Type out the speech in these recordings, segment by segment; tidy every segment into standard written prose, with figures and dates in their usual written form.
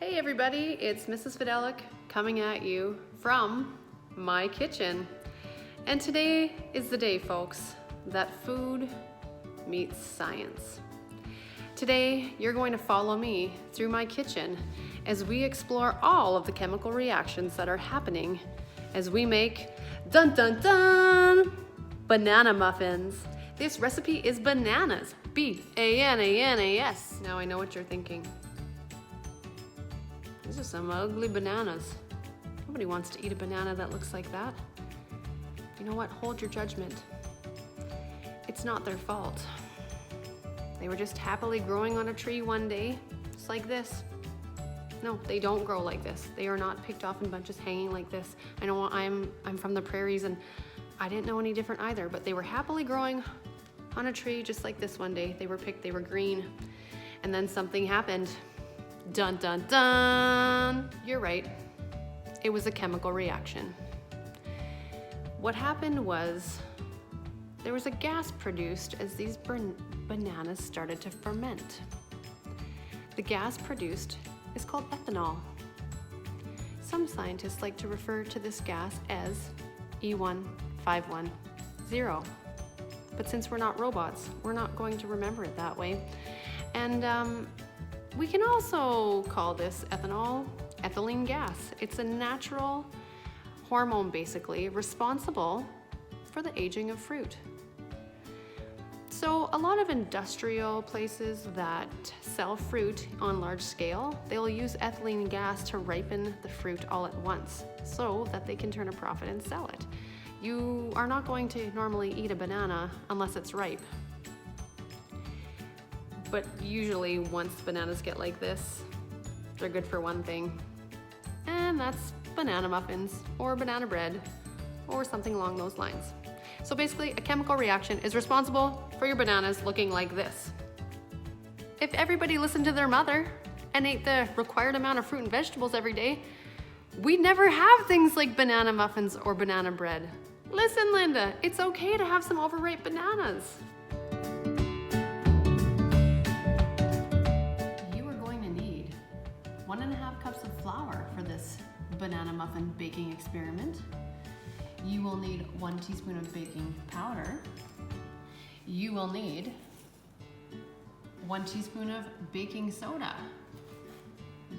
Hey everybody, it's Mrs. Fidelic coming at you from my kitchen. And today is the day, folks, that food meets science. Today, you're going to follow me through my kitchen as we explore all of the chemical reactions that are happening as we make, dun dun dun, banana muffins. This recipe is bananas, B-A-N-A-N-A-S. Now I know what you're thinking. These are some ugly bananas. Nobody wants to eat a banana that looks like that. You know what? Hold your judgment. It's not their fault. They were just happily growing on a tree one day, just like this. No, they don't grow like this. They are not picked off in bunches hanging like this. I know I'm from the prairies and I didn't know any different either, but they were happily growing on a tree just like this one day. They were picked, they were green, and then something happened. Dun dun dun! You're right. It was a chemical reaction. What happened was there was a gas produced as these bananas started to ferment. The gas produced is called ethanol. Some scientists like to refer to this gas as E1510. But since we're not robots, we're not going to remember it that way. And we can also call this ethanol ethylene gas. It's a natural hormone, basically, responsible for the aging of fruit. So a lot of industrial places that sell fruit on large scale, they'll use ethylene gas to ripen the fruit all at once so that they can turn a profit and sell it. You are not going to normally eat a banana unless it's ripe. But usually once bananas get like this, they're good for one thing, and that's banana muffins or banana bread or something along those lines. So basically, a chemical reaction is responsible for your bananas looking like this. If everybody listened to their mother and ate the required amount of fruit and vegetables every day, we'd never have things like banana muffins or banana bread. Listen, Linda, it's okay to have some overripe bananas. You are going to need 1.5 cups of flour for this banana muffin baking experiment. You will need 1 teaspoon of baking powder. You will need 1 teaspoon of baking soda,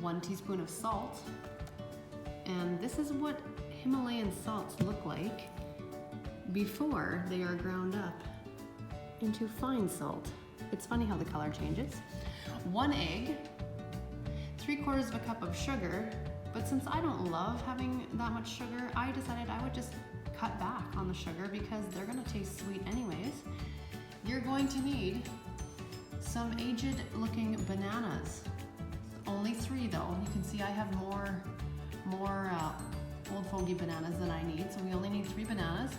1 teaspoon of salt, and this is what Himalayan salts look like before they are ground up into fine salt. It's funny how the color changes. 1 egg, 3/4 of a cup of sugar, but since I don't love having that much sugar, I decided I would just cut back on the sugar because they're gonna taste sweet anyways. You're going to need some aged looking bananas. Only 3 though. You can see I have more old fogey bananas than I need, so we only need 3 bananas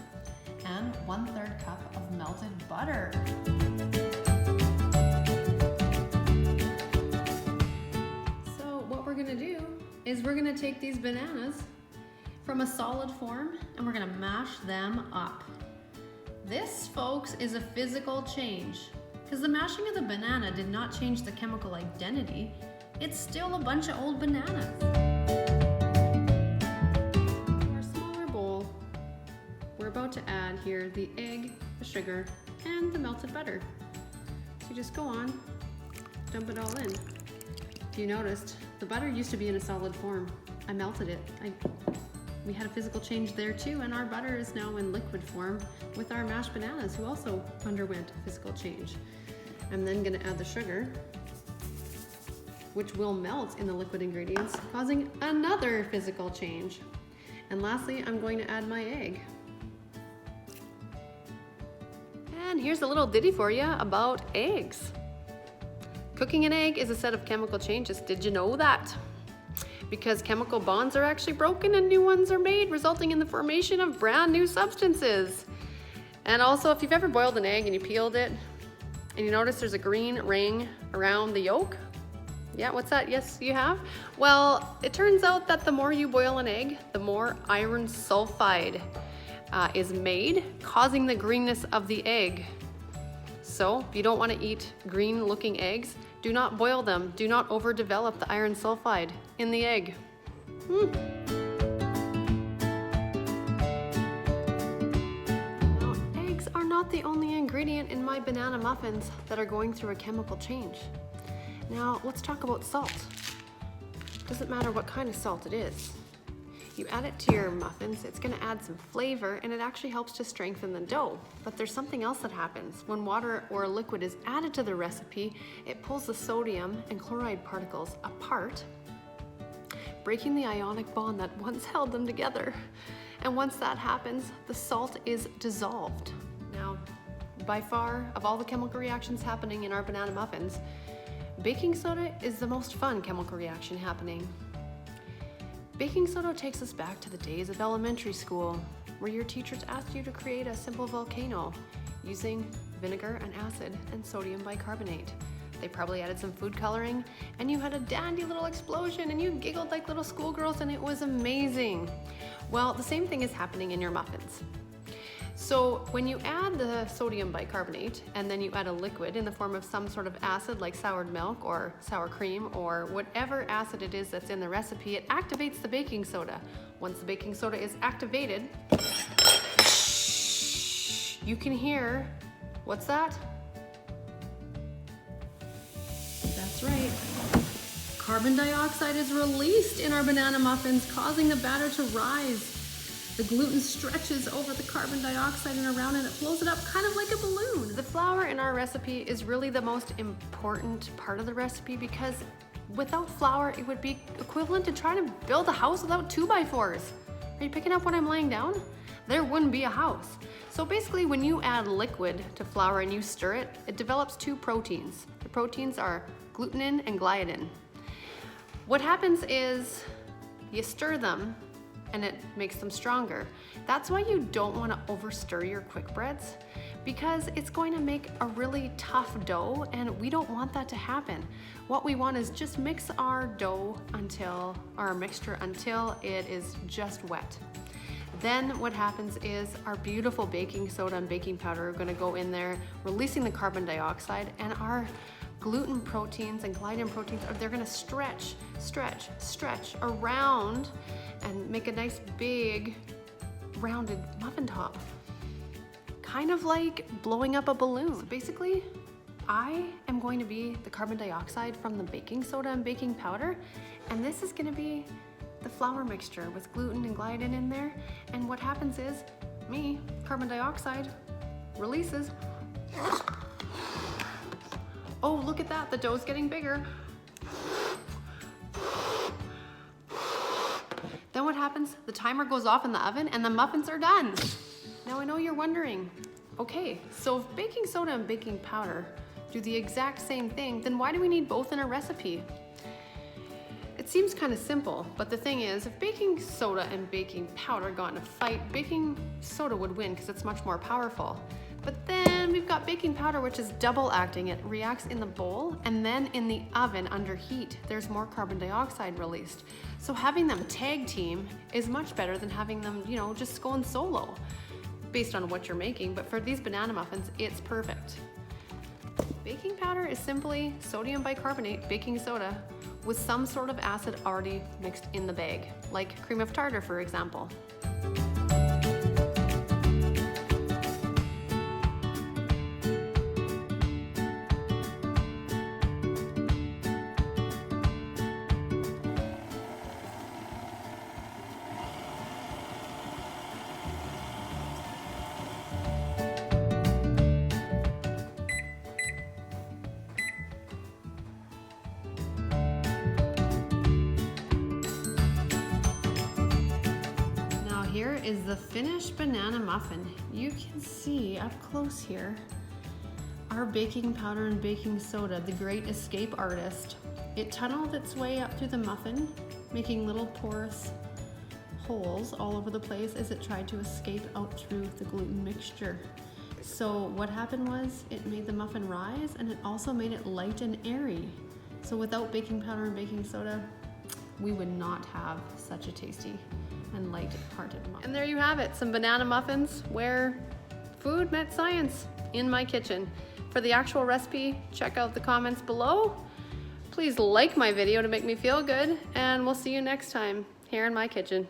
and 1/3 cup of melted butter. So what we're gonna do is we're gonna take these bananas from a solid form and we're gonna mash them up. This, folks, is a physical change because the mashing of the banana did not change the chemical identity. It's still a bunch of old bananas. In our smaller bowl, we're about to add here the egg, the sugar, and the melted butter. So you just go on, dump it all in. If you noticed, the butter used to be in a solid form. I melted it. We had a physical change there too, and our butter is now in liquid form with our mashed bananas, who also underwent a physical change. I'm then gonna add the sugar, which will melt in the liquid ingredients, causing another physical change. And lastly, I'm going to add my egg. And here's a little ditty for you about eggs. Cooking an egg is a set of chemical changes. Did you know that? Because chemical bonds are actually broken and new ones are made, resulting in the formation of brand new substances. And also, if you've ever boiled an egg and you peeled it, and you notice there's a green ring around the yolk, yeah, what's that? Yes, you have? Well, it turns out that the more you boil an egg, the more iron sulfide is made, causing the greenness of the egg. So if you don't want to eat green looking eggs, Do not boil them. Do not overdevelop the iron sulfide in the egg. Now, eggs are not the only ingredient in my banana muffins that are going through a chemical change. Now, let's talk about salt. Doesn't matter what kind of salt it is. You add it to your muffins, it's gonna add some flavor, and it actually helps to strengthen the dough. But there's something else that happens. When water or a liquid is added to the recipe, it pulls the sodium and chloride particles apart, breaking the ionic bond that once held them together. And once that happens, the salt is dissolved. Now, by far, of all the chemical reactions happening in our banana muffins, baking soda is the most fun chemical reaction happening. Baking soda takes us back to the days of elementary school, where your teachers asked you to create a simple volcano using vinegar and acid and sodium bicarbonate. They probably added some food coloring, and you had a dandy little explosion, and you giggled like little schoolgirls, and it was amazing. Well, the same thing is happening in your muffins. So when you add the sodium bicarbonate and then you add a liquid in the form of some sort of acid like soured milk or sour cream or whatever acid it is that's in the recipe, it activates the baking soda. Once the baking soda is activated, you can hear, what's that? That's right. Carbon dioxide is released in our banana muffins, causing the batter to rise. The gluten stretches over the carbon dioxide and around, and it blows it up kind of like a balloon. The flour in our recipe is really the most important part of the recipe, because without flour, it would be equivalent to trying to build a house without 2x4s. Are you picking up what I'm laying down? There wouldn't be a house. So basically, when you add liquid to flour and you stir it, it develops two proteins. The proteins are glutenin and gliadin. What happens is you stir them, and it makes them stronger. That's why you don't want to overstir your quick breads, because it's going to make a really tough dough, and we don't want that to happen. What we want is just mix our dough until, our mixture until it is just wet. Then what happens is our beautiful baking soda and baking powder are going to go in there, releasing the carbon dioxide, and our gluten proteins and gliadin proteins, they're going to stretch around and make a nice big rounded muffin top, kind of like blowing up a balloon. So basically, I am going to be the carbon dioxide from the baking soda and baking powder, and this is going to be the flour mixture with gluten and gliadin in there. And what happens is, carbon dioxide releases. Oh, look at that, the dough's getting bigger. Then what happens? The timer goes off in the oven and the muffins are done. Now I know you're wondering, okay, so if baking soda and baking powder do the exact same thing, then why do we need both in a recipe? It seems kind of simple, but the thing is, if baking soda and baking powder got in a fight, baking soda would win because it's much more powerful. But then we've got baking powder, which is double acting. It reacts in the bowl, and then in the oven under heat, there's more carbon dioxide released. So having them tag team is much better than having them, just going solo based on what you're making. But for these banana muffins, it's perfect. Baking powder is simply sodium bicarbonate, baking soda, with some sort of acid already mixed in the bag, like cream of tartar, for example. Here is the finished banana muffin. You can see up close here our baking powder and baking soda, the great escape artist. It tunneled its way up through the muffin, making little porous holes all over the place as it tried to escape out through the gluten mixture. So what happened was it made the muffin rise, and it also made it light and airy. So without baking powder and baking soda, we would not have such a tasty and light-hearted muffin. And there you have it, some banana muffins where food met science in my kitchen. For the actual recipe, check out the comments below. Please like my video to make me feel good, and we'll see you next time here in my kitchen.